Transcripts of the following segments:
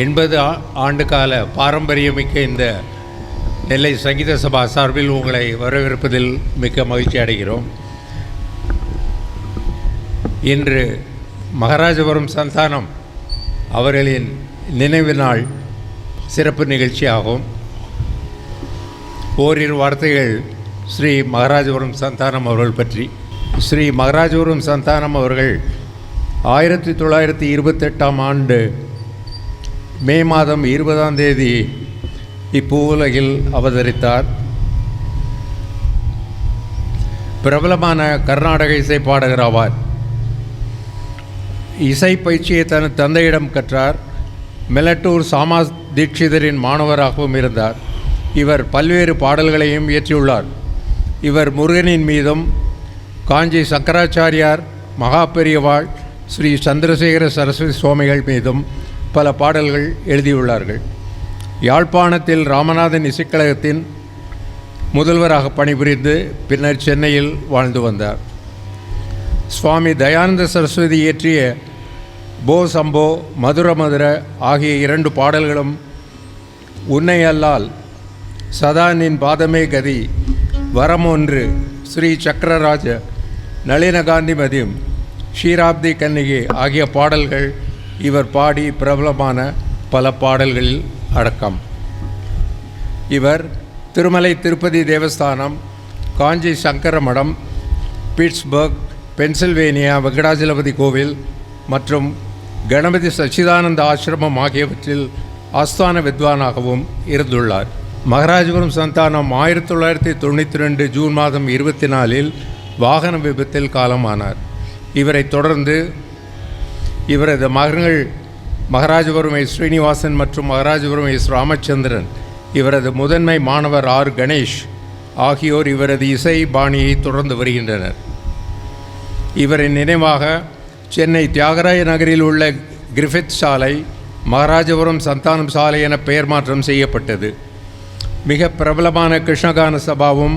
80 ஆண்டு கால பாரம்பரியமிக்க இந்த நெல்லை சங்கீத சபா சார்பில் உங்களை வரவேற்பதில் மிக்க மகிழ்ச்சி அடைகிறோம். இன்று மகாராஜபுரம் சந்தானம் அவர்களின் நினைவு நாள் சிறப்பு நிகழ்ச்சியாகும். ஓரிரு வார்த்தைகள் ஸ்ரீ மகாராஜபுரம் சந்தானம் அவர்கள் பற்றி. ஸ்ரீ மகாராஜபுரம் சந்தானம் அவர்கள் 1928ஆம் ஆண்டு மே மாதம் 20ஆம் தேதி இப்பூவுலகில் அவதரித்தார். பிரபலமான கர்நாடக இசை பாடகர் ஆவார். இசை பயிற்சியை தன் தந்தையிடம் கற்றார். மெலட்டூர் சாமா தீட்சிதரின் மாணவராகவும் இருந்தார். இவர் பல்வேறு பாடல்களையும் இயற்றியுள்ளார். இவர் முருகனின் மீதும் காஞ்சி சங்கராச்சாரியார், மகாபெரியவாள், ஸ்ரீ சந்திரசேகர சரஸ்வதி சுவாமிகள் மீதும் பல பாடல்கள் எழுதியுள்ளார்கள். யாழ்ப்பாணத்தில் ராமநாதன் இசைக்கழகத்தின் முதல்வராக பணிபுரிந்து பின்னர் சென்னையில் வாழ்ந்து வந்தார். சுவாமி தயானந்த சரஸ்வதி இயற்றிய போ சம்போ, மதுர மதுர ஆகிய 2 பாடல்களும், உன்னை அல்லால், சதா நின் பாதமே கதி, வரம் ஒன்று, ஸ்ரீ சக்கரராஜ, நளின காந்திமதியம், ஷீராப்தி கன்னிகை ஆகிய பாடல்கள் இவர் பாடி பிரபலமான பல பாடல்களில் அடக்கம். இவர் திருமலை திருப்பதி தேவஸ்தானம், காஞ்சி சங்கர மடம், பிட்ஸ்பர்க், பென்சில்வேனியா வெங்கடாஜலபதி கோவில் மற்றும் கணபதி சச்சிதானந்த ஆசிரமம் ஆகியவற்றில் ஆஸ்தான வித்வானாகவும் இருந்துள்ளார். மகாராஜபுரம் சந்தானம் 1992 ஜூன் மாதம் 24இல் வாகன விபத்தில் காலமானார். இவரை தொடர்ந்து இவரது மகன்கள் மகாராஜபுரம் எஸ் ஸ்ரீனிவாசன் மற்றும் மகாராஜபுரம் எஸ் ராமச்சந்திரன், இவரது முதன்மை மாணவர் ஆர் கணேஷ் ஆகியோர் இவரது இசை பாணியை தொடர்ந்து வருகின்றனர். இவரின் நினைவாக சென்னை தியாகராய நகரில் உள்ள கிரிஃபித் சாலை மகாராஜபுரம் சந்தானம் சாலை என பெயர் மாற்றம் செய்யப்பட்டது. மிக பிரபலமான கிருஷ்ணகான சபாவும்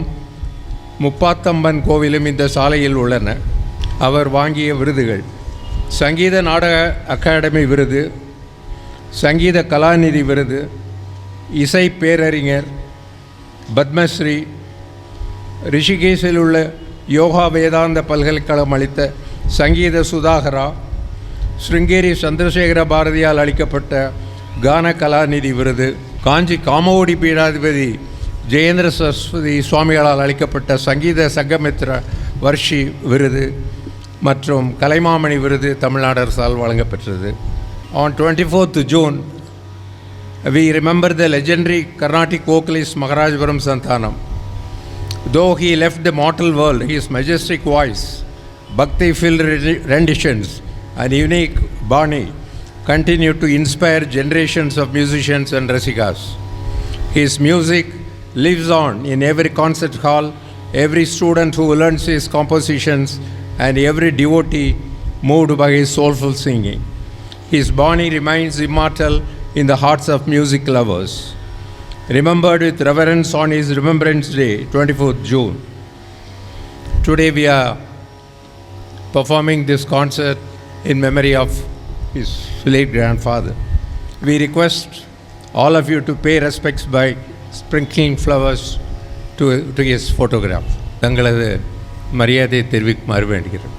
முப்பாத்தம்பன் கோவிலும் இந்த சாலையில் உள்ளன. அவர் வாங்கிய விருதுகள்: சங்கீத நாடக அகாடமி விருது, சங்கீத கலாநிதி விருது, இசை பேரறிஞர், பத்மஸ்ரீ, ரிஷிகேஷில் உள்ள யோகா வேதாந்த பல்கலைக்கழகம் அளித்த சங்கீத சுதாகரா, ஸ்ருங்கேரி சந்திரசேகர பாரதியால் அளிக்கப்பட்ட கான கலாநிதி விருது, காஞ்சி காமவோடி பீடாதிபதி ஜெயேந்திர சரஸ்வதி சுவாமிகளால் அளிக்கப்பட்ட சங்கீத சங்கமித்ர வர்ஷி விருது மற்றும் கலைமாமணி விருது தமிழ்நாடு அரசால் வழங்கப்பெற்றது. On 24th June, we remember the legendary Carnatic vocalist Maharajapuram Santhanam. Though he left the mortal world, his majestic voice, bhakti-filled renditions and unique bani continue to inspire generations of musicians and rasikas. His music lives on in every concert hall, every student who learns his compositions, and every devotee moved by his soulful singing. His bani remains immortal in the hearts of music lovers. Remembered with reverence on his Remembrance Day, 24th June. Today we are performing this concert in memory of his late grandfather. We request all of you to pay respects by sprinkling flowers to his photograph. தங்களது மரியாதை தெரிவிக்குமாறு வேண்டுகிறேன்.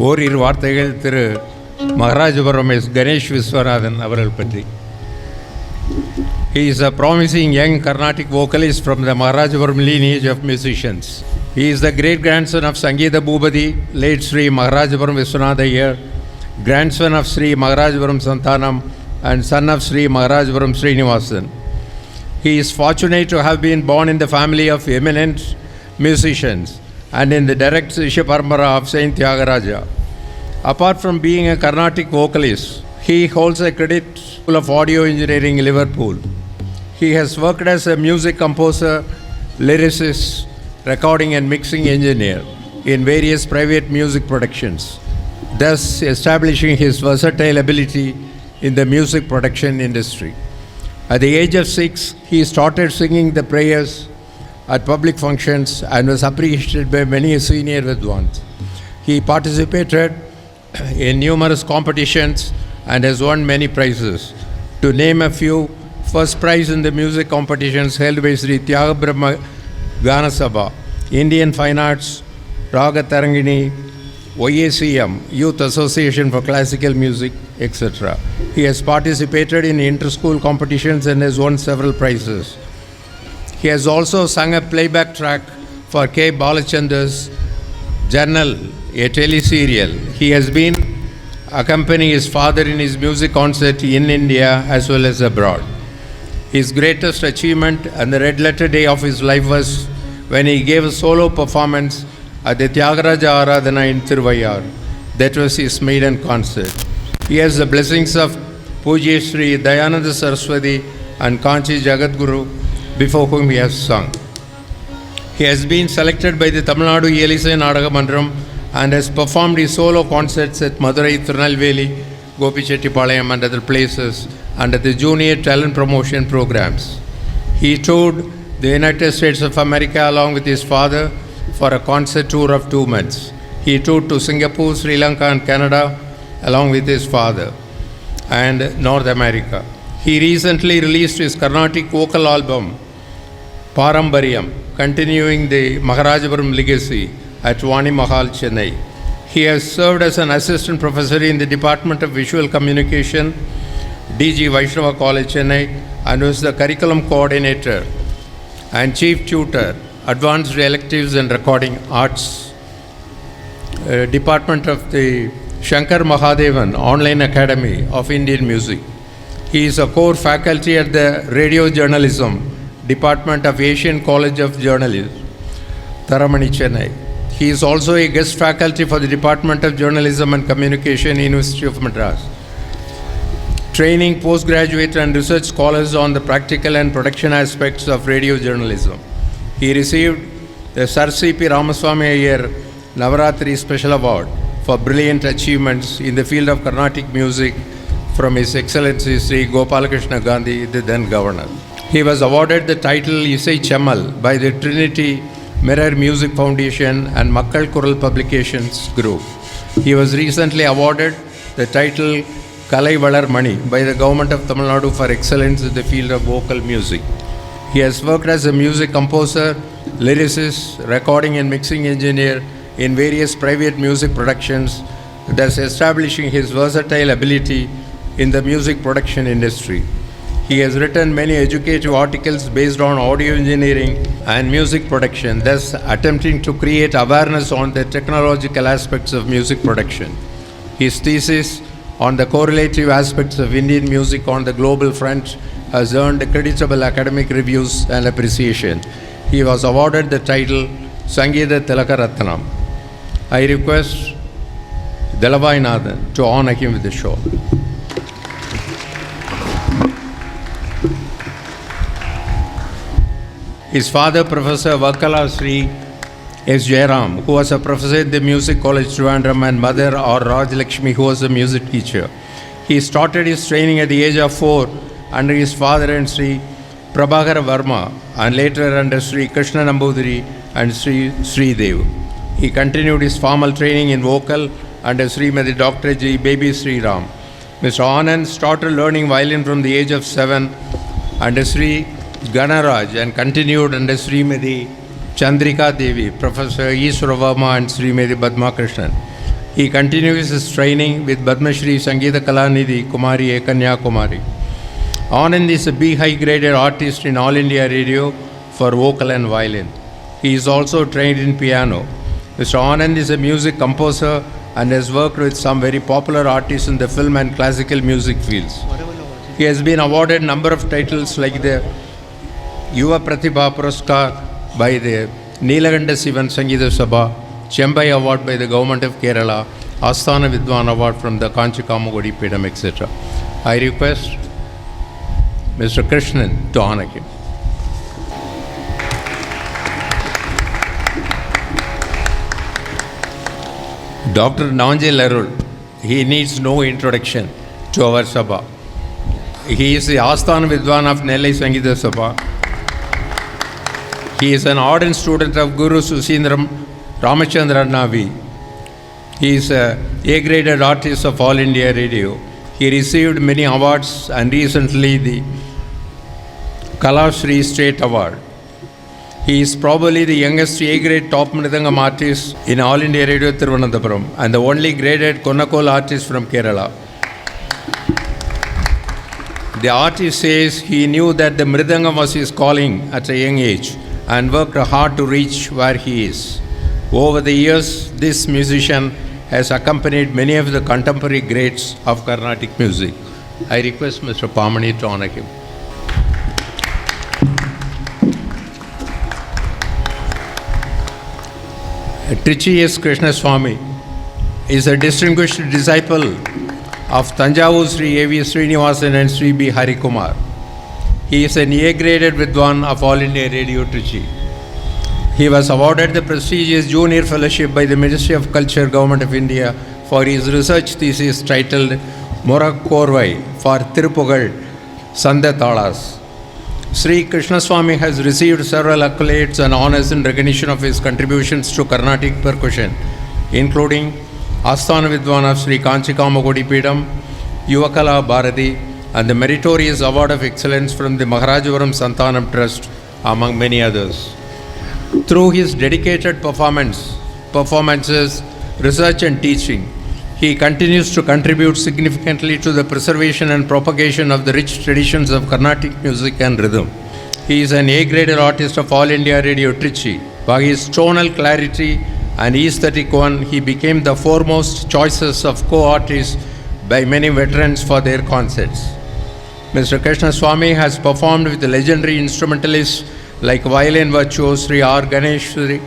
ஓரிரு வார்த்தைகள் திரு Maharajapuram S Ganesh Viswanathan அவர்கள் பற்றி. He is a promising young Carnatic vocalist from the Maharajapuram lineage of musicians. He is the great grandson of Sangeeta Bhubadi, late Sri Maharajapuram Viswanatha Iyer, grandson of Sri Maharajapuram Santanam and son of Sri Maharajapuram Srinivasan. He is fortunate to have been born in the family of eminent musicians and in the direct Shishya Parampara of Saint Tyagaraja. Apart from being a Carnatic vocalist, he holds a credit School of Audio Engineering in Liverpool. He has worked as a music composer, lyricist, recording and mixing engineer in various private music productions, thus establishing his versatile ability in the music production industry. At the age of 6, he started singing the prayers at public functions and was appreciated by many senior Vidwans. He participated in numerous competitions and has won many prizes. To name a few, first prize in the music competitions held by Sri Tyaga Brahma Gana Sabha, Indian Fine Arts, Raga Tarangini, YACM, Youth Association for Classical Music, etc. He has participated in inter-school competitions and has won several prizes. He has also sung a playback track for K. Balachandra's Journal, a tele-serial. He has been accompanying his father in his music concert in India as well as abroad. His greatest achievement and the red letter day of his life was when he gave a solo performance at the Tyagaraja Aradhana in Thiruvayar. That was his maiden concert. He has the blessings of Pujya Sri Dayananda Saraswati and Kanchi Jagadguru, before whom he has sung. He has been selected by the Tamil Nadu Elisai Nadaga Mandram and has performed his solo concerts at Madurai, Tirunelveli, Gopichettipallayam and other places under the Junior Talent Promotion programs. He toured the United States of America along with his father for a concert tour of 2 months. He toured to Singapore, Sri Lanka and Canada along with his father and North America. He recently released his Carnatic vocal album Parambaryam, continuing the Maharajapuram legacy at Vani Mahal, Chennai. He has served as an assistant professor in the Department of Visual Communication, DG Vaishnava College, Chennai, and was the curriculum coordinator and chief tutor, Advanced Electives and Recording Arts, Department of the Shankar Mahadevan Online Academy of Indian Music. He is a core faculty at the Radio Journalism Department of Asian College of Journalism, Taramani, Chennai. He is also a guest faculty for the Department of Journalism and Communication, University of Madras, training postgraduate and research scholars on the practical and production aspects of radio journalism. He received the Sir C.P. Ramaswamy Iyer Navaratri Special Award for brilliant achievements in the field of Carnatic music from His Excellency Sri Gopalakrishna Gandhi, the then Governor. He was awarded the title Isai Chammal by the Trinity Mirror Music Foundation and Makkal Kural Publications Group. He was recently awarded the title Kalai Valar Mani by the Government of Tamil Nadu for excellence in the field of vocal music. He has worked as a music composer, lyricist, recording and mixing engineer in various private music productions, thus establishing his versatile ability in the music production industry. He has written many educative articles based on audio engineering and music production, thus attempting to create awareness on the technological aspects of music production. His thesis on the correlative aspects of Indian music on the global front has earned creditable academic reviews and appreciation. He was awarded the title Sangeeta Tilaka Ratnam. I request Dalavai Nathan to honor him with the show. His father, Professor Vakala Sri S. Jairam, who was a professor at the Music College Trivandrum, and mother or Raj Lakshmi, who was a music teacher. He started his training at the age of 4 under his father and Sri Prabhakara Varma, and later under Sri Krishna Nambudiri and Sri Dev. He continued his formal training in vocal under Srimati Dr. G. Baby Sri Ram. Mr. Anand started learning violin from the age of 7 under Sri Ganaraj and continued under Srimati Chandrika Devi, Professor Ishwara Varma and Srimati Padma Krishnan. He continues his training with Padma Shri Sangeeta Kalanidhi Kumari Ekanya Kumari. Anand is a B high graded artist in All India Radio for vocal and violin. He is also trained in piano. Mr. Anand is a music composer, and has worked with some very popular artists in the film and classical music fields. He has been awarded a number of titles like the Yuva Pratibha Puraskar by the Neelakanta Sivan Sangeeta Sabha, Chembai Award by the Government of Kerala, Asthana Vidwan Award from the Kanchikamakodi Peedam, etc. I request Mr. Krishnan to honor him. Dr. Nanjil Arul, he needs no introduction to our Sabha. He is the Asthana Vidwan of Nellai Sangeeta Sabha. He is an ardent student of Guru Susindram Ramachandra Navi. He is a A-graded artist of All India Radio. He received many awards and recently the Kalashri State Award. He is probably the youngest A-grade top Mridangam artist in All India Radio Thiruvananthapuram and the only graded Konakol artist from Kerala. The artist says he knew that the Mridangam was his calling at a young age and worked hard to reach where he is. Over the years, this musician has accompanied many of the contemporary greats of Carnatic music. I request Mr. Pamani to honor him. Trichy S. Krishnaswamy is a distinguished disciple of Tanjavur Sri A.V. Srinivasan and Sri B. Harikumar. He is an A-graded Vidwan of All India Radio Trichy. He was awarded the prestigious Junior Fellowship by the Ministry of Culture, Government of India for his research thesis titled Morakkorvai for Thirupugal Sandatalas. Sri Krishnaswamy has received several accolades and honors in recognition of his contributions to Carnatic percussion, including Asthana Vidwan of Sri Kanchikamakodi Peedam, Yuvakala Bharati, and the Meritorious Award of Excellence from the Maharajapuram Santanam Trust, among many others. Through his dedicated performances, research and teaching, he continues to contribute significantly to the preservation and propagation of the rich traditions of Carnatic music and rhythm. He is an A-graded artist of All India Radio Trichy. By his tonal clarity and aesthetic one, he became the foremost choices of co-artists by many veterans for their concerts. Mr. Krishnaswamy has performed with legendary instrumentalists like violin virtuoso Sri R. Ganesh Sri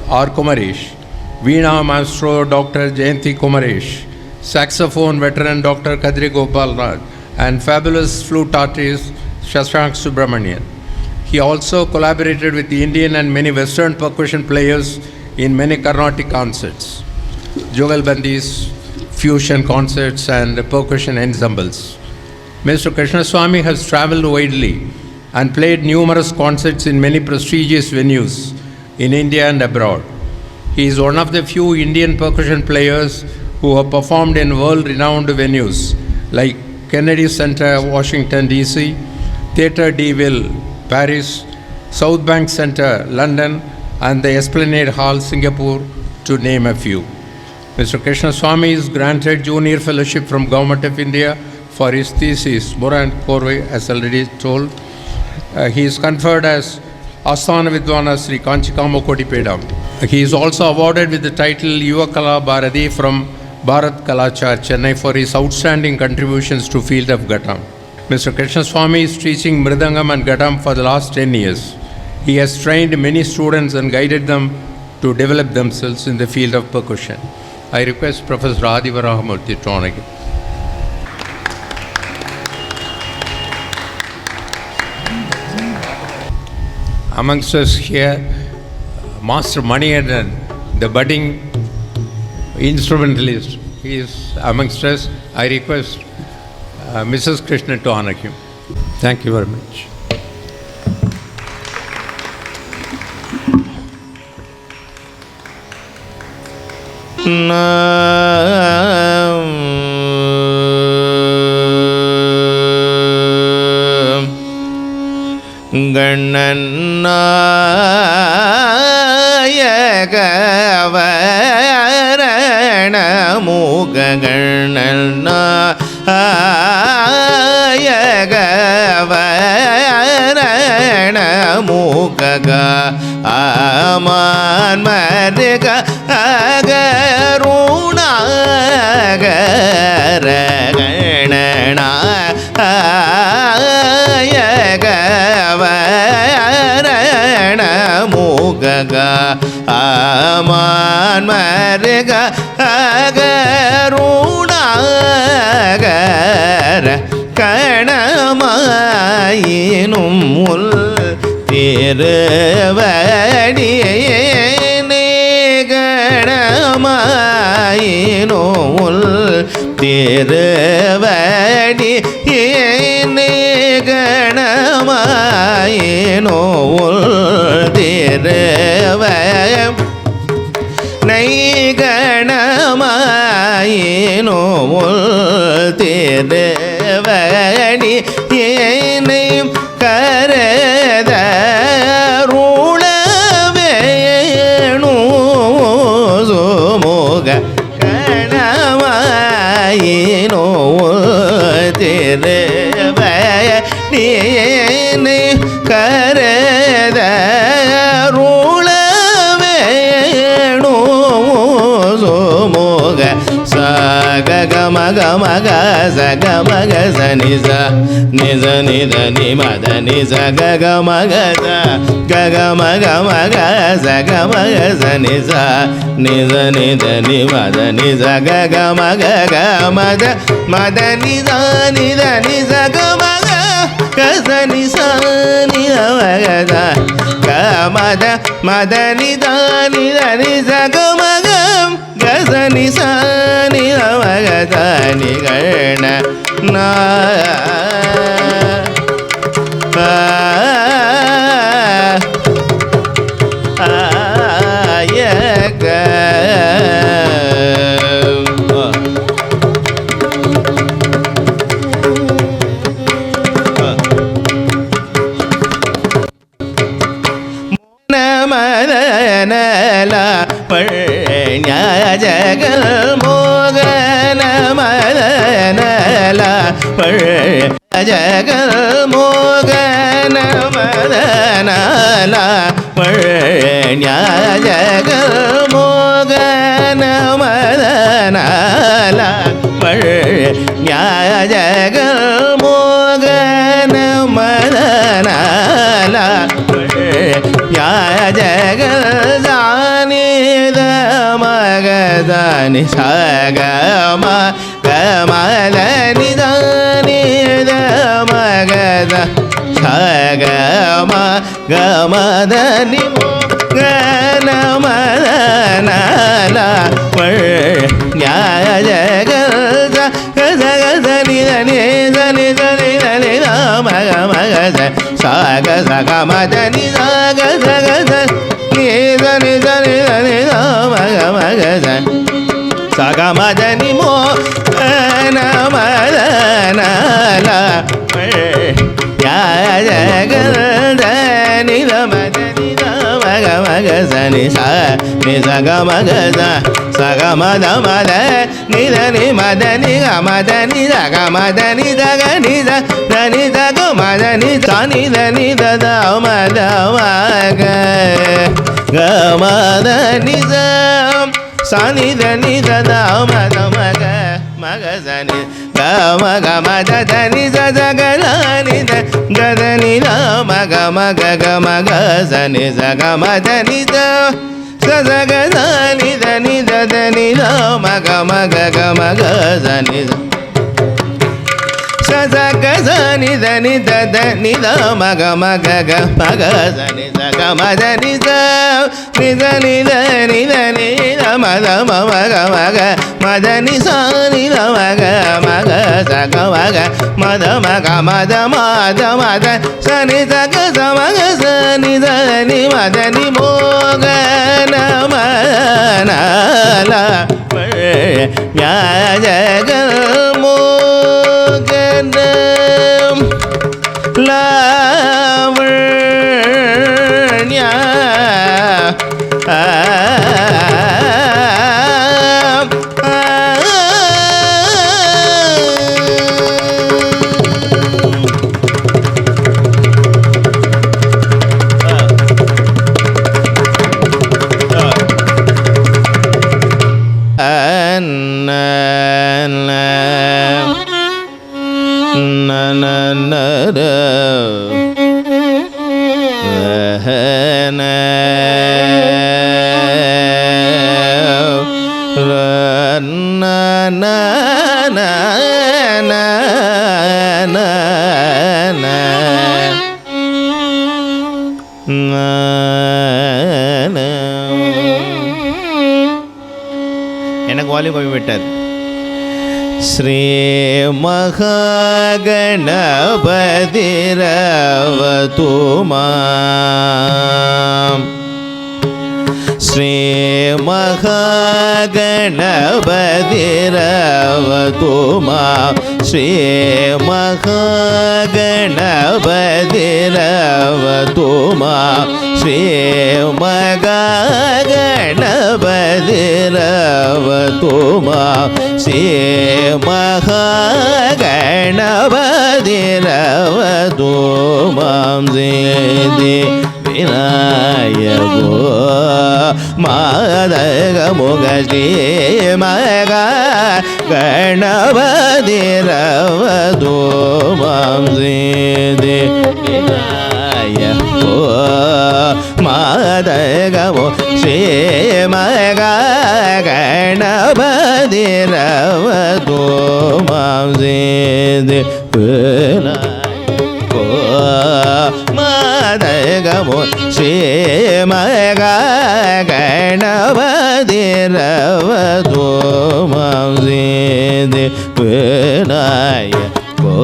R. Kumaresh, Veena Maestro Dr. Jayanti Kumaresh, saxophone veteran Dr. Kadri Gopal Raj, and fabulous flute artist Shashank Subramanian. He also collaborated with the Indian and many Western percussion players in many Carnatic concerts, Jugalbandis, fusion concerts, and percussion ensembles. Mr. Krishnaswamy has traveled widely and played numerous concerts in many prestigious venues in India and abroad. He is one of the few Indian percussion players who have performed in world-renowned venues like Kennedy Center, Washington, D.C., Theatre de Ville, Paris, South Bank Center, London, and the Esplanade Hall, Singapore, to name a few. Mr. Krishnaswamy is granted Junior Fellowship from Government of India for his thesis, Morakkorvai, as already told. He is conferred as Asthana Vidwana Sri Kanchikamakodi Peedam. He is also awarded with the title Yuvakala Bharati from Bharat Kalachar, Chennai, for his outstanding contributions to field of Ghatam. Mr. Krishnaswamy is teaching Mridangam and Ghatam for the last 10 years. He has trained many students and guided them to develop themselves in the field of percussion. I request Professor Adivarahamurthy to honor him. Amongst us here, Master Maniyandan, the budding instrumentalist, he is amongst us. I request Mrs. Krishna to honor him. Thank you very much. கண்ணநாயகவரண மூககண்ணநாயகவரண மூகக ஆமான் மருக அகருணா ஆமான் மருக அகருணாகர கணமாயினும் உள் திருவடியே கணமாயினும் உள் திருவடி கணமாயினோ திருவ நைகணமாயினோ திருவடி ஏனை கரத ருளவேணு சுமுக கணமாயினோ திருவடி ஏனை கரத ருளவேணு சுமுக சகமக சகமக சனிச நிச நித நிமத நிச ககமக ககமக மக சகமக சனிச நிச நித நிமத நிச ககமக கமத மத நித நித நிச கமக கச நிச நிமக கமத மத நித நித நிச கமக கச நிச நிமக நிகழ்ண மதனல பழஞாஜகல் மோகன மதனல பழஞாஜகல் மோகன மதனல பழஞாஜகல் மோகன மதனல பழஞாஜகல் மோகன மதனல ஜகல் ஜானித மகதானி சகம கமதனி தானித மகத சகம கமதனி கனமதனல ஜகல் ஜகதனி தனி தனி தனி தனி மக மகத சக சக மதனி சக சக நீதனி தனி தனி மக மகத சக மதனி மோ மதனல ஜகதனி மதனி மக மகசனி ச நி சக மகத சக மத மத நிதனி மதனி மதனி சக மதனி சக நித தனி சக மதனி தனி தனி தத மத மக கமதனி சனி தனி தத மத மக மக சனி கம கமத தனி சகனி ததனி மக மக கமக சனி சக மதனி சகனி தனி ததனி மக மக கமக சனி சக சனி தனி ததனி மக மக மக சனி சக மதனி நித நித நித நித மத மக மக மதனி சானி மக மக சக மக மத மக மத மத மத சனி சக சமக சனி தனி மதனி மோக நமல ஜகல் மோகன லாவண்ய na எனக்கு வால்யூம் கம்மி விட்டார். ஸ்ரீ மகாகணபதிரவது மாம். ஸ்ரீ மகாகணபதிரவது மாம். ஸ்ரீ மகாகணபதிரவது மாம். ஸ்ரீ மகாகணபதிரவது மாம். ஸ்ரீ மகாகணபதிரவது மாம். ஸ்ரீ விநாயகோ மாதகமுக ஸ்ரீ மகாகணபதிரவது மாம். ஸ்ரீ விநாயகோ மாதகமோ ஸ்ரீ மகாகணபதிரவது மாம். ஸ்ரீ விநாயகோ மாதகமோ ஸ்ரீ மகாகணபதிரவது மாம். ஸ்ரீ விநாயகோ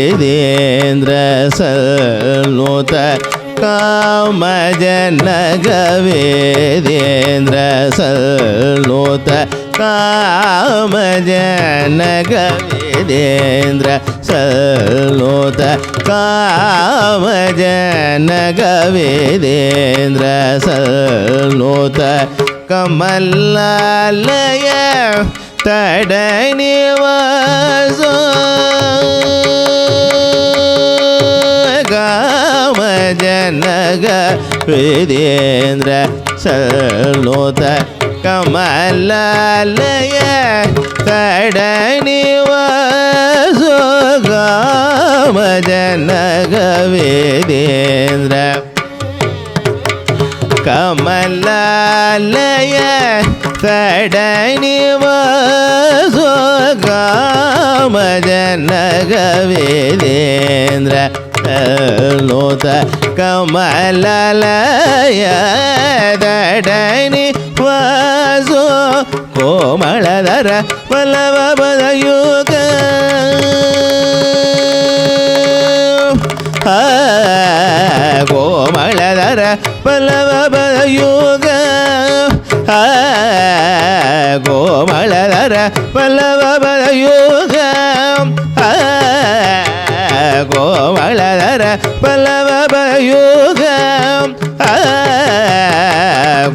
कामजनगविदेन्द्र सल्नुत कामजनगविदेन्द्र सल्नुत कामजनगविदेन्द्र सल्नुत कामजनगविदेन्द्र सल्नुत कमलालय तडनिवास कामजनगविदेन्द्र सल्नुत कमलालय तडनिवास कामजनगविदेन्द्र कमलालय तडनिवास कामजनगविदेन्द्र सल्नुत कमलालय तडनिवास कोमलधर वल्लभपदयुग कोमलधर वल्लभपदयुग कोमलधर वल्लभपदयुग कोमलधर वल्लभपदयुग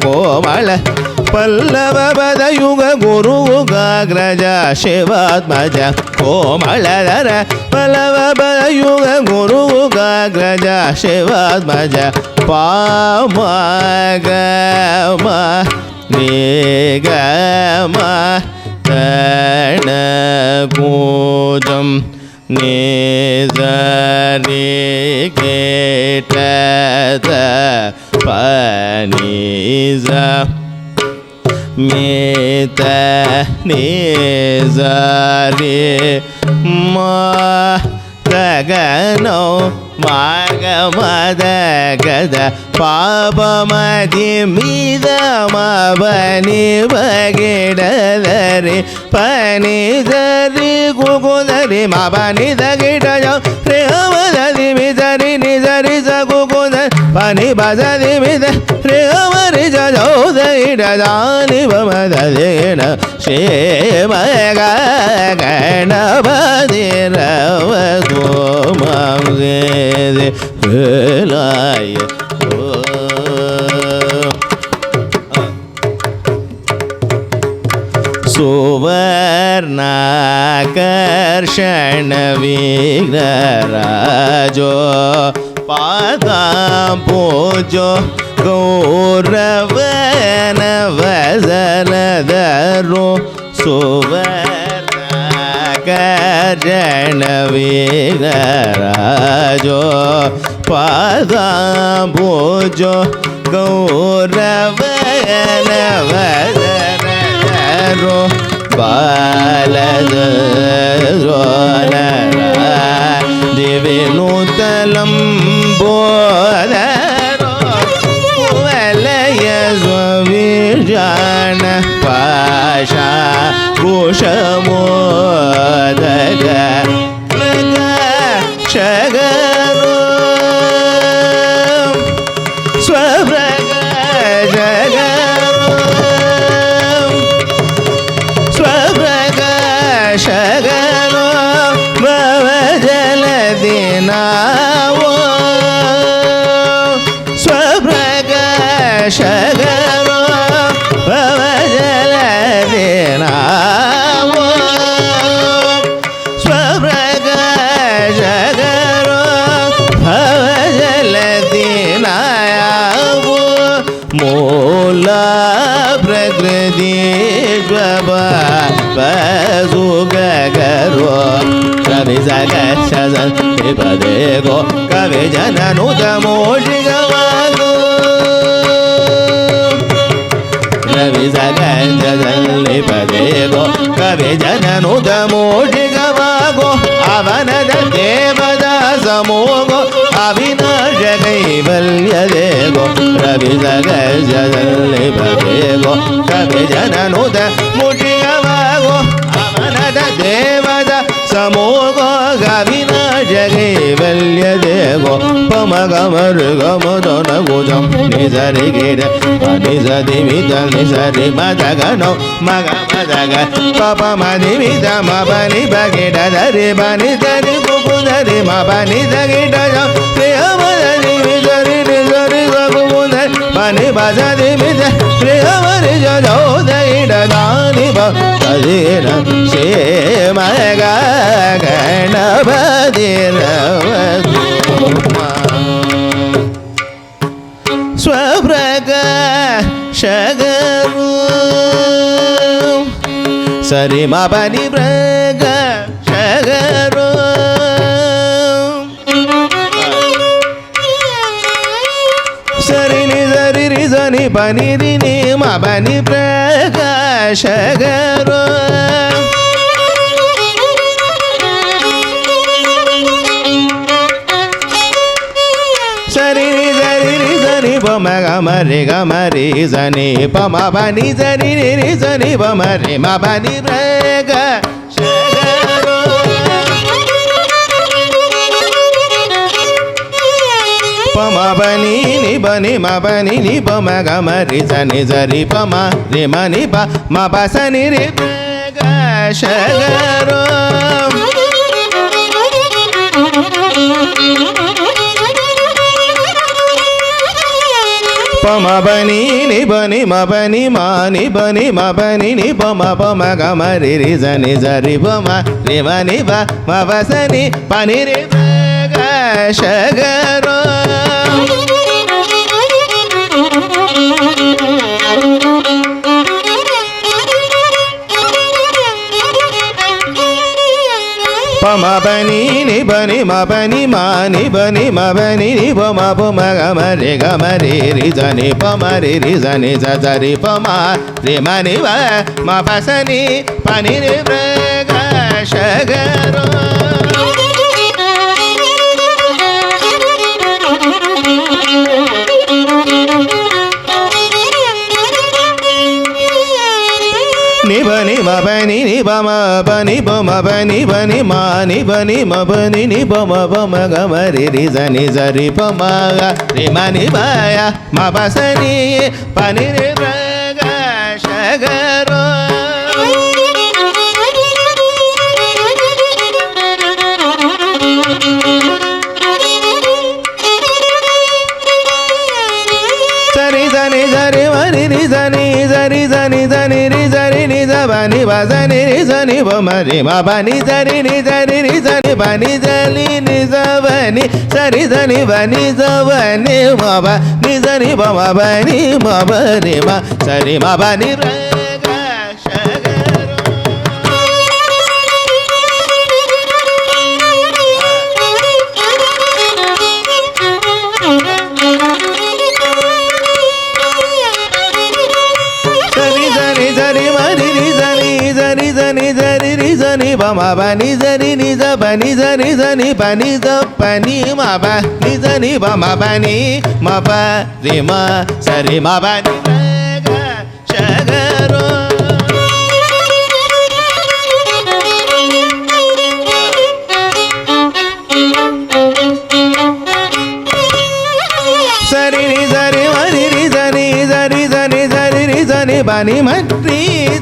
कोमल पल्लवपदयुग गुरुगाग्रज शिवात्मज कोमलधर पल्लवपदयुग गुरुगाग्रज शिवात्मज पामगम निगम तणकूजं निजनिकेटत पनिज मेत निजरे मा गगनो मागमदगद पापमधिमिदमवनि बगिडलरे पनिजरि गुगुदरि मपनिदगिडज रेमदि मिजरि निजरि सगुगुद पनि बजरि मिद रेमरि जजौदगिडजानि बमददेन श्रीमगणपतिरवतु मां विलाय सुवर्णाकर्षण विघ्नराजो पादां पूजो गौरवन वसनधरो सुवर्णाकर्षण विघ्नराजो ಪಾದಾಂಬೋಜೋ ಗೌರವನವದರೋ ಬಾಲದ ದಿವಿನೂತಲಂಬೋದರೋ ವಲಯ ಸ್ವವಿಜಾನ ಪಾಶ ಕುಶಮೋದಗ ಶಗರೋ ಸ್ವಭ್ರಗ ಜಗರೋ ಸ್ವಭ್ರಗ ಶಗರೋ ಭವಜಲದಿ ನಾವೋ ಸ್ವಭ್ರಗ ಶಗರೋ ಭವಜಲದಿ ನಾವೋ ಸ್ವಭ್ರಗ ಶಗರೋ ಭವಜಲದಿ ನಾವೋ ಮೂಲ ಪ್ರಕೃತಿ ಸುಗರೋ ಕವಿ ಸಗ ಪದೇಗೋ ಕವಿ ಜನನುತ ಮೋಷಿಗವಾಗೋ ಕವಿ ಸಗ ಪದೇಗೋ ಕವಿ ಜನನುತ ಮೋಷಿಗವಾಗೋ ಅವನದ ದೇವದಾಸ ಮೋಗೋ ಅವಿನಾಶ ಕೈವಲ್ಯದೇಗೋ ರವಿ ಸಗಜದಲ್ಲಿ ಬದೇಗೋ ಕವಿ ಜನನುದ ಮುಷಿಗವಾಗೋ ಅವನದ ದೇವದ ಸಮೋಗೋ ಅವಿನಾಶ ಕೈವಲ್ಯದೇಗೋ ಪಮಗಮರು ಗಮದನ ಗುಜಂ ನಿಸರಿ ಗಿಡ ನಿಸದಿ ಮಿದ ನಿಸರಿ ಮದಗನೋ ಮಗ ಮದಗ ಪಪ ಮದಿ ಮಿದ ಮಬನಿ ಬಗಿಡ ಧರಿ ಬನಿ ಧರಿ ಕುಕುದರಿ ಮಬನಿ ದಗಿಡ ಪ್ರಿಯಮದರಿ ಮಿದರಿ ನಿಸರಿ ಗಗುಮುದರಿ ಬನಿ ಬಜದಿ ಮಿದ ಪ್ರಿಯಮರಿ ಜೋದಗಿಡ ದಾನಿ ಬದಿರ ಶ್ರೀಮಗ ಸ್ವಭ್ರಗ ಶಗರು ಸರಿ ಮಬನಿ ಭ್ರಗ ಶಗರು ಸರಿ ನಿ ಸರಿ ರಿ ಸನಿ ಬನಿ ರಿ ನಿ ಮಬನಿ ಭ್ರಗ ಶಗರು ಮರಿ ಗಮರಿ ಸನಿ ಪಮ ಬನಿ ಸರಿ ರಿ ಸನಿ ಪಮರಿ ಮ ಬನಿ ಭ್ರಗ ಶಗರೋ ಪಮ ಬನಿ ನಿ ಬನಿ ಮ ಬನಿ ನಿ ಪಮ ಗಮರಿ ಸನಿ ಸರಿ ಪಮ ರಿ ಮ ನಿ ಪ ಮ ಪ ಸನಿ ರಿ ಭ್ರಗ ಶಗರೋ ಪಮ ಬನಿ ನಿ ಬನಿ ಮ ಬನಿ ಮಾ ನಿ ಬನಿ ಮ ಬನಿ ನಿ ಪಮ ಪಮ ಗಮ ರಿ ರಿ ಸನಿ ಸರಿ ಪಮ ರಿ ಮ ನಿ ಪ ಮ ಪ ಸನಿ ಪನಿ ರಿ ಭ್ರಗ ಶಗರೋ ಪಮ ಬನಿ ನಿ ಬನಿ ಮ ಬನಿ ಮಾ ನಿ ಬನಿ ಮ ಬನಿ ನಿ ಪಮ ಪಮ ಗಮ ರಿ ರಿ ಸನಿ ಪಮ ರಿ ರಿ ಸನಿ ಸರಿ ಪಮ ರಿ ಮ ನಿ ವ ಮ ಪ ಸನಿ ಪನಿ ರಿ ಭ್ರಗ ಶಗರೋ ನಿ ಬನಿ ಮ ಬನಿ ನಿ ಬ ಮ ಬನಿ ಬ ಮ ಬನಿ ಬನಿ ಮಾ ನಿ ಬನಿ ಮ ಬನಿ ನಿ ಬ ಮ ಗಮ ರಿ ರಿ ಸನಿ ಸರಿ ಪ ಮ ರಿ ಮ ನಿ ಬ ಯ ಮ ಪ ಸನಿ ಪನಿ ರಿ ಭ್ರಗ ಶಗರೋ ಸರಿ ಸನಿ ಸರಿ ಮರಿ ರಿ ಸನಿ ಸರಿ ಸನಿ ಸನಿ ರಿ ಸರಿ ನಿ ಸ ಬನಿ ಬ ಸನಿ ರಿ ಸನಿ ಬ ಮ ರಿ ಮ ಬನಿ ಸರಿ ನಿ ಸರಿ ರಿ ಸನಿ ಬನಿ ಸಲಿ ನಿ ಸ ಬನಿ ಸರಿ ಸನಿ ಬನಿ ಸ ಬನಿ ಮ ಬ ನಿ ಸನಿ ಬ ಮ ಬನಿ ಮ ಬ ರಿ ಮ ಸರಿ ಮ ಬನಿ ಭ್ರಗ ಶಗರೋ பம பனி சரி நித பனி சரி சனி பனி த பனி மப நிசனி பம பனி மப ரிம சரி மப சகரோ சரி சரி மரி சனி சரி சனி சரி சனி பனி மற்றி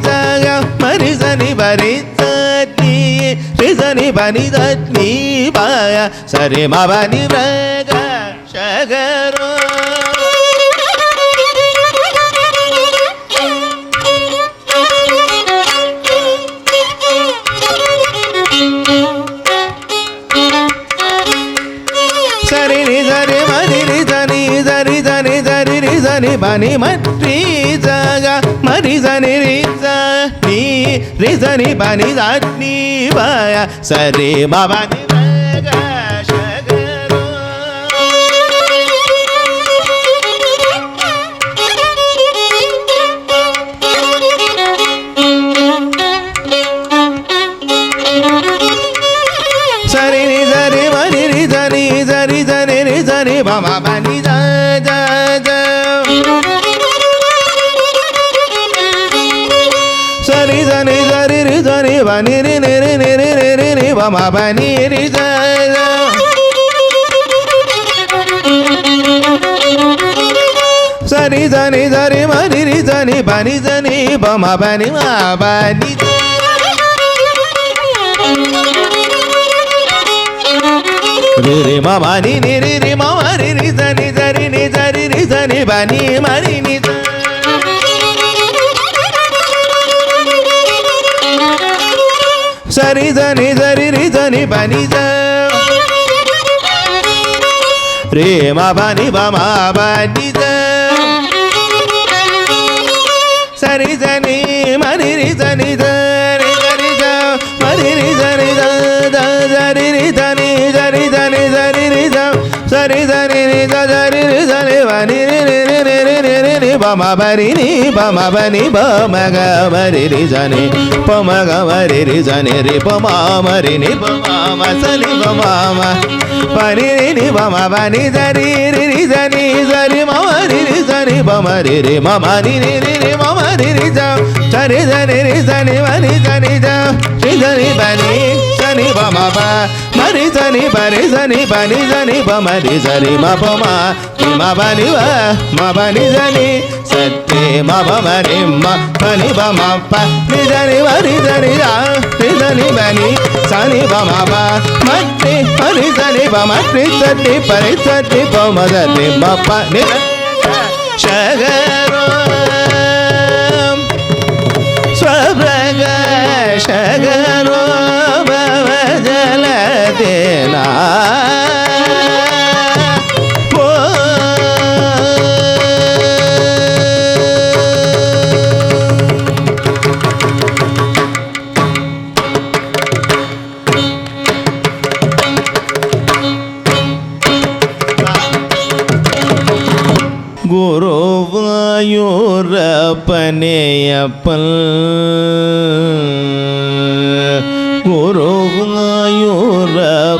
சக மரி சனி பரி சனி ரிசனி பனி சனி பய சரி மபனி பிரக சகரோ சரி சரி மரி சனி சரி சனி சரி ரிசனி பனி மற்றி சக மரி சனி ரிசனி ரிசனி பனி சனி பய சரி மபனி பிரக சகரோ சரி சரி மரி சனி சரி சனி ரிசனி பம பனி த சரி சனி சரி ரிசனி பனி ரி நிரி நிரி நிரி நி பம பனி ரி சரி சனி சரி மரி ரி சனி பனி சனி பம பனி மா பனி ரி மம நி நி ரி ரி மம ரி ரி சனி சரி நி சரி ரி சனி பனி மரி நி சரி சனி சரி ரி சனி பனி ச ரே ம பனி பம பனி ச சரி சனி மரி ரி சனி சரி சரி ச மரி ரி சனி த சரி ரி சனி சரி சனி சரி ரி ச சரி சனி ரி ச சரி ரி சனி பனி ரி ரி ரி ரி ரி ரி ரி பம பரி நி பம பனி பம க மரி ரி சனி பம க மரி ரி சனி ரி பம மரி நி பம ம சனி பம ம பனி ரி நி பம பனி சரி ரி ரி சனி சரி மம ரி ரி சனி பம ரி ரி மம நி ரி ரி ரி மம ரி ரி ச சரி சனி ரி சனி மரி சனி ச ரி சனி பனி சனி பம ப மரி சனி பரி சனி பனி சனி பம ரி சரி ம பம ரி ம பனி வ ம பனி சனி சத்தி ம பம ரி ம பனி பம ப ரி சனி மரி சனி ர ரி சனி பனி சனி பம ப மத்தி பரி சனி பம ரி சத்தி பரி சத்தி பம சத்தி ம ப நி சகரோ ஸ்வப்ரக சகரோ பவ ஜல தேனா குருவாயூரப்பனேயப்பன்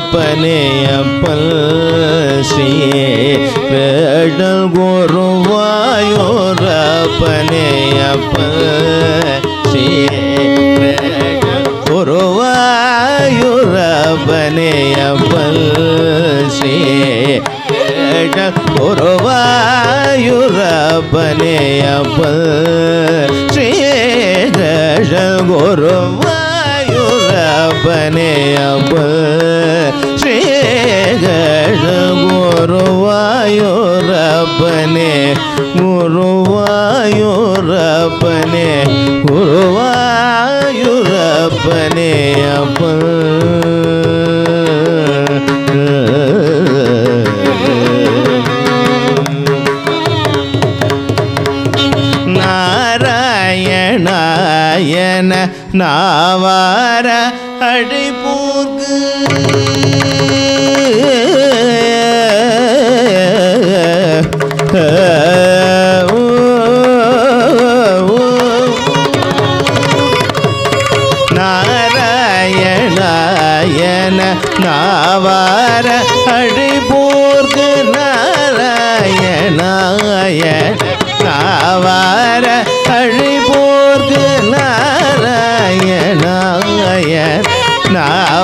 குருவாயூரப்பனேயப்பன் ஸ்ரீ வேடல் குருவாயூரப்பனேயப்பன் ஸ்ரீ வேடல் குருவாயூரப்பனேயப்பன் ஸ்ரீ குருவாயூரப்பனேயப்பன் ஸ்ரீ குருவாயூரப்பனேயப்பன் ஸ்ரீ குருவாயூரப்பனே குருவாயூரப்பனே குருவாயூரப்பனேயப்பன் நாராயணாயன நாவார அடைப்போர்க்கு நாராயணாயன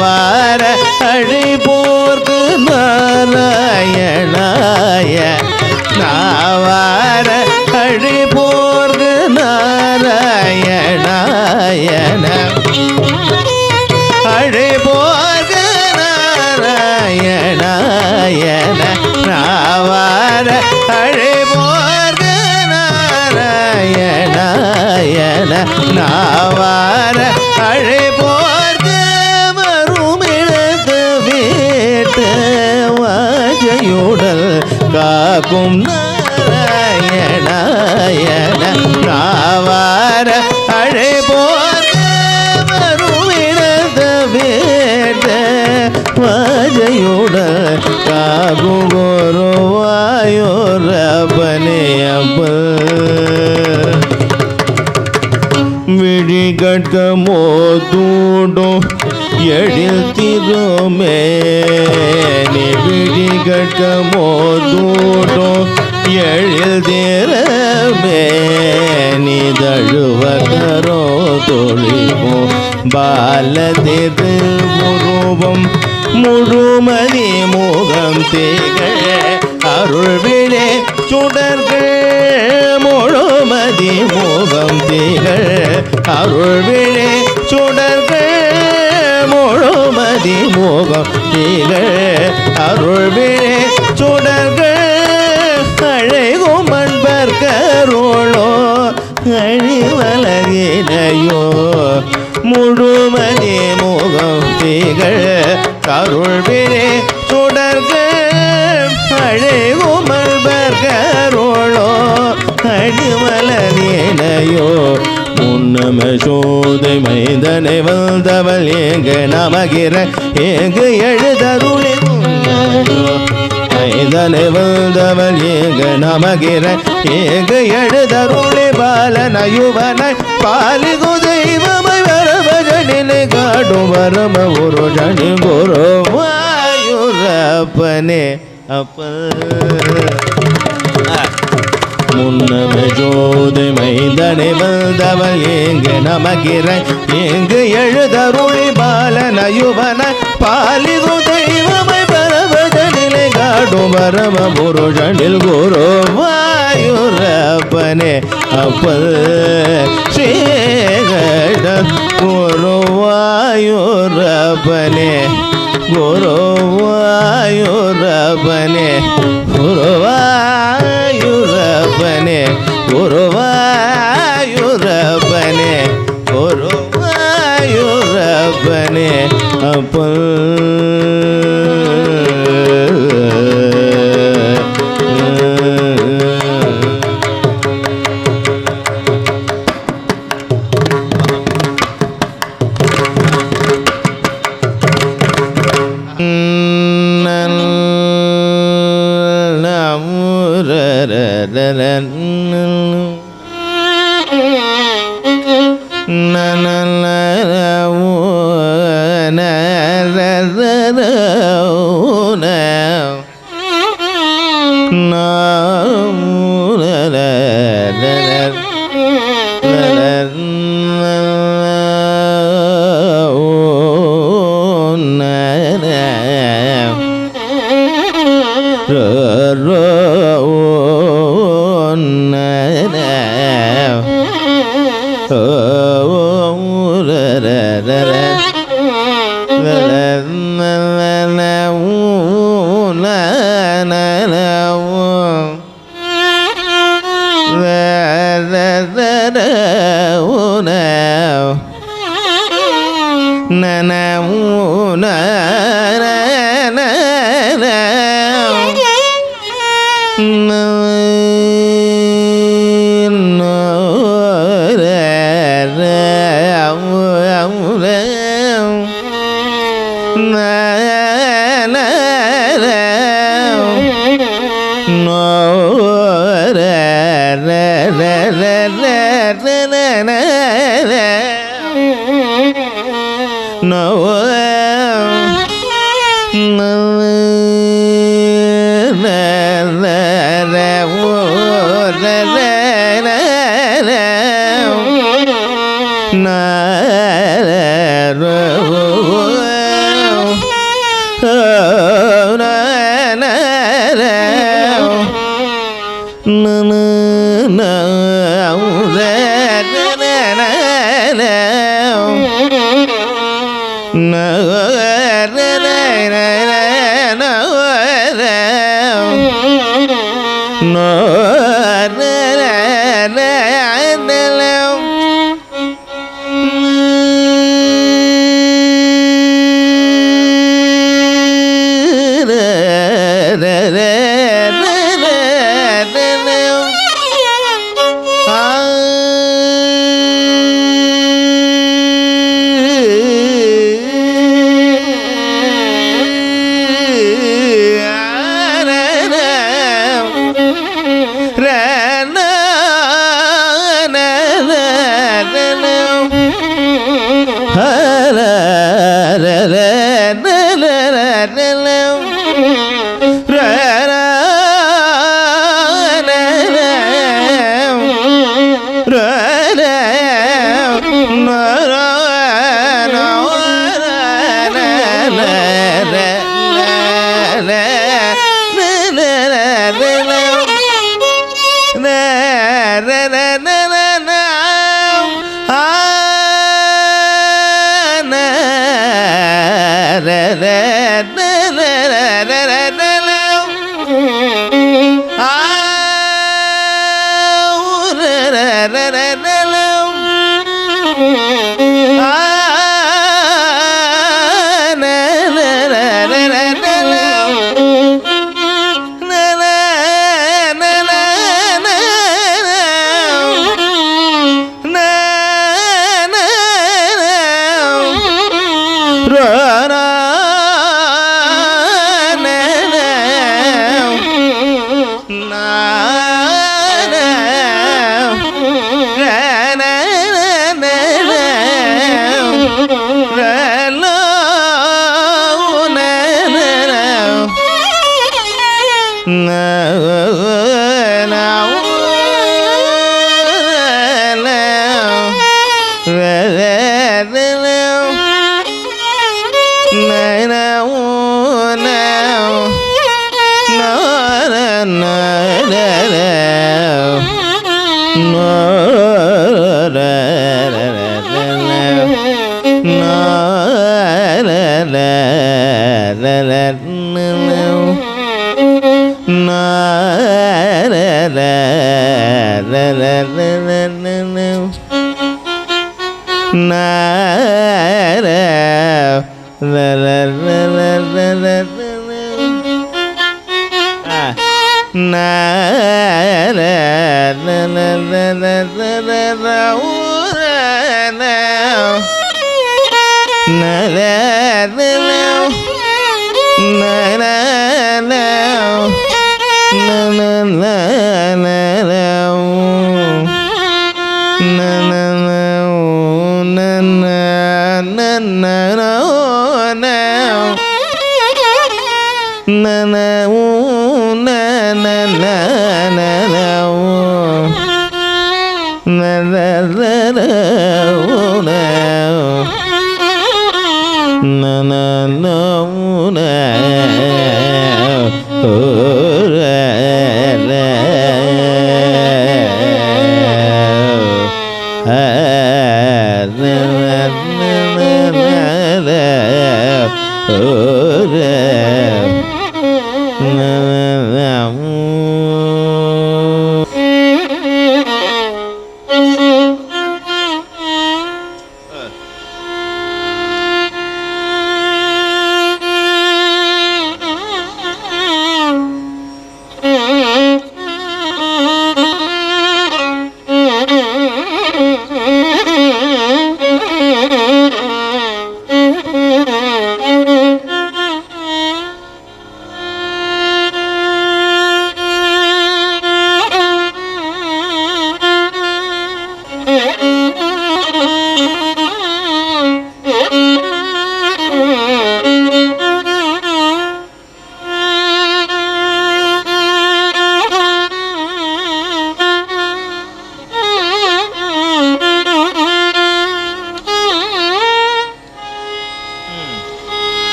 நாவார அழிபோர்க்கு நாராயணாய நாவார அழிபோர்க்கு நாராயணாயன அழிபோர்க்கு நாராயணாயன நாவார அழிபோர்க்கு நாராயணாயன நாவார அழிபோர்க்கு வருமிழந்து வீட்டு வாஜையுடல் காக்கும் நாராயணாயன நாவார அழிபோர்க்கு வருமிழந்து வீட்டு வாஜையுடல் காக்கும் குருவாயூரப்பனே விழிகட்க மோதூடும் எழில் திருமேனி விழிகட்க மோதூடும் எழில் திறமேனி தழுவதரோ தொழிவோ பால திருவுருவம் முழுமதி முகம் திகழ அருள் விழே சுடர்கள் முழுமதி முகம் திகழ் அருள் விழே சுடர்கள் முழுமதி முகம் திகழ் அருள் விழே சுடர்கள் அழைகும் அன்பர் கருளோ அழிவலகினையோ முழுமதி முகம் திகழ் அருள் விழே சுடர்கள் அழைகும் அன்பர் கருளோ அழிவலகினையோ முன்னம சோதை மைந்தனை வந்தவள் ஏங்க நமகிற ஏங்கு எழுதருளி மைந்தனை வந்தவள் ஏங்க நமகிற ஏங்கு எழுதருளி பாலனயுவனை பாலிகு தெய்வமை வரபஜனிலை காடும் வரம ஒரு ஜனி குருவாயூரப்பனே அப்ப முன்னம ஜோதி மைந்தனை வந்தவள் ஏங்கு நமகிற ஏங்கு எழுதருளி பாலனயுவன பாலிகு தெய்வமை பரவஜனிலை காடும் வரம புருஷனில் குருவாயூரப்பனே அப்பல் ஸ்ரீகட குருவாயூரப்பனே குருவாயூரப்பனே குருவாயூரப்பனே குருவாயூரப்பனே குருவாயூரப்பனே அப்பல்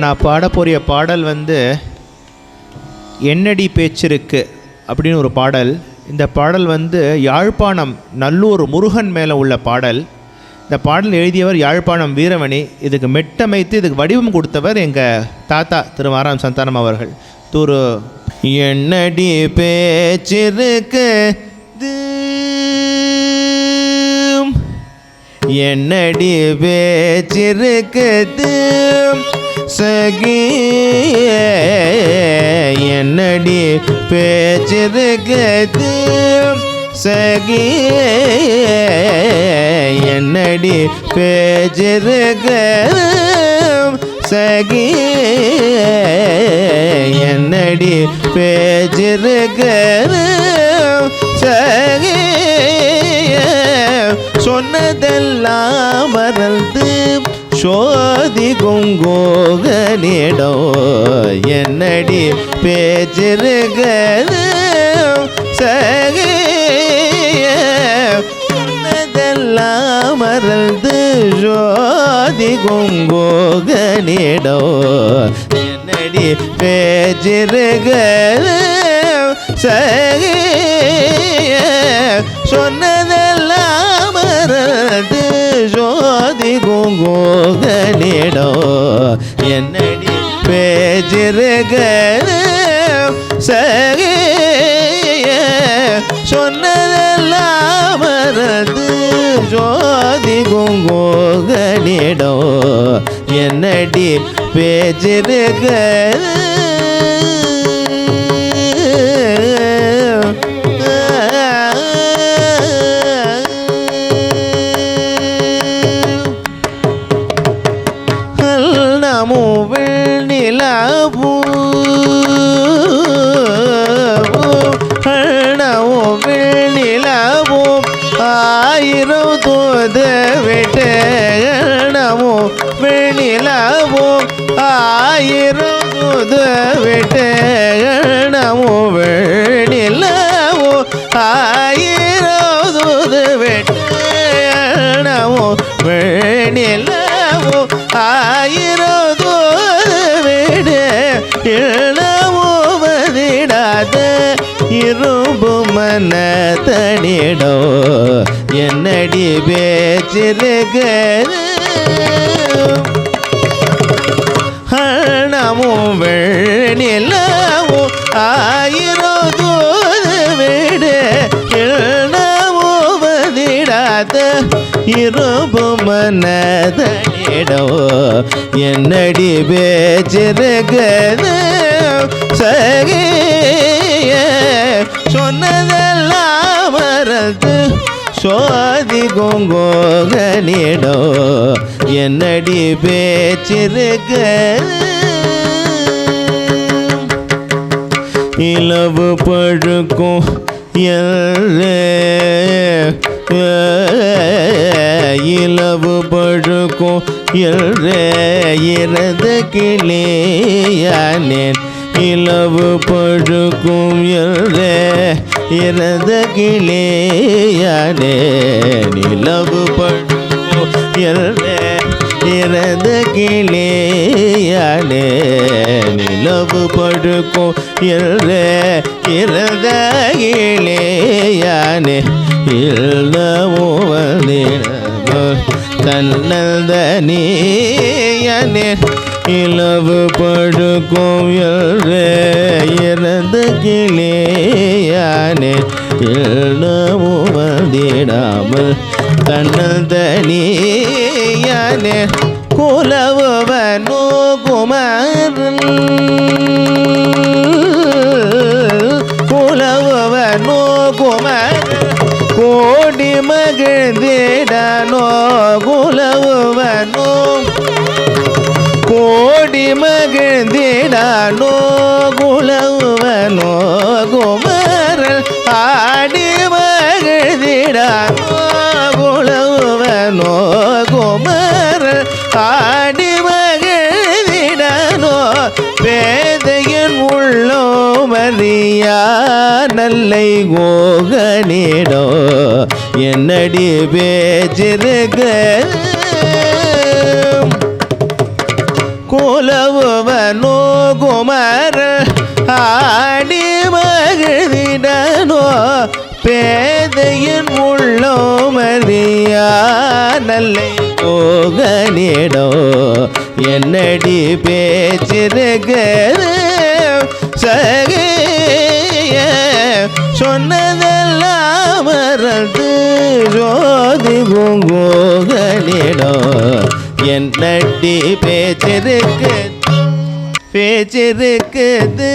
நான் பாடப்போறிய பாடல் என்னடி பேச்சிருக்கு அப்படின்னு ஒரு பாடல். இந்த பாடல் யாழ்ப்பாணம் நல்லூர் முருகன் மேலே உள்ள பாடல். இந்த பாடல் எழுதியவர் யாழ்ப்பாணம் வீரமணி. இதுக்கு மெட்டமைத்து இதுக்கு வடிவம் கொடுத்தவர் எங்கள் தாத்தா திரு மாராம் சந்தானம் அவர்கள். தூரு என்னடி பேச்சிருக்கு என்னடி பேச்சிருக்குது சகி என்னடி பேச்சிருக்குது சகி என்னடி பேச்சிருக்கு சகி என்னடி பேச்சிருக்கு சகி சொன்னதெல்லாம் மறந்து சோதி குங்கோகனிடோ என்னடி பேச்சிருக்க சகி சொன்னதெல்லாம் மறந்து சோதி குங்கோகனிடோ என்னடி பேச்சிருக்க சகி சொன்னதெல்லாம் மறந்து ஜோதி குங்கோகனிடோ என்னடி பேச்சிருக்க சகி சொன்னதெல்லாம் மறந்து ஜோதி குங்கோகனிடோ என்னடி பேச்சிருக்க ஆயிரம் தூது விட்டு நமோ வெண்ணிலவும் ஆயிரம் தூது விட்டு நமோ வெண்ணிலவும் ஆயிரம் தூது விட்டு நமோ வெண்ணிலவும் ஆயிரம் தூது விடு இளவோ வதிடாத இரும்பு மன தனிடோ என்னடி பேச்சிருக்க ஹணமும் வெண்ணிலவும் ஆயிரம் தூது விடு இளவோ வதிடாத இரும்பு மன தனிடோ என்னடி பேச்சிருக்க சகி சொன்னதெல்லாம் மறந்து சோதி குங்கோகனிடோ என்னடி பேச்சிருக்க இலவு பழுக்கும் இலவு பழுக்கும் இறந்த கிளியானேன் இலவு பழுக்கும் இறந்த கிளியானே நிலவு பழுக்கும் இறந்த கிளியானே நிலவு பழுக்கும் இறந்த கிளியானே இல்லவோ தன்னல்தனியனே இலவு படுக்கும் இறந்த கிளியானே இல்லவும் வந்திடாமல் தன்னல்தனியனே குலவுவனோ குமாரன் குலவுவனோ குமாரன் கோடி மகிழ்ந்திடனோ குலவுவனோ கோடி மகிழ்ந்திடனோ குலவுவனோ குமரன் ஆடி மகிழ்ந்திடனோ குலவுவனோ குமரன் ஆடி மகிழ்ந்திடனோ பேதையின் உள்ளோ மரியா நல்லை கோகனிடோ என்னடி பேச்சிருக்க குலவு மன்னோ குமர ஆடி மகிழ்ந்திடனோ பேதையின் உள்ளம் அறியா நல்லை போகனிடோ என்னடி பேச்சிருக்கிறது சகிய சொன்னதெல்லாம் மறந்து ஜோதி பூங்கோகனிடோ என்னடி பேச்சிருக்குது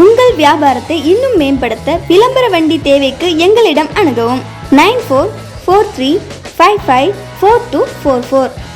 உங்கள் வியாபாரத்தை இன்னும் மேம்படுத்த விளம்பர வண்டி தேவைக்கு எங்களிடம் அணுகவும் 9443554244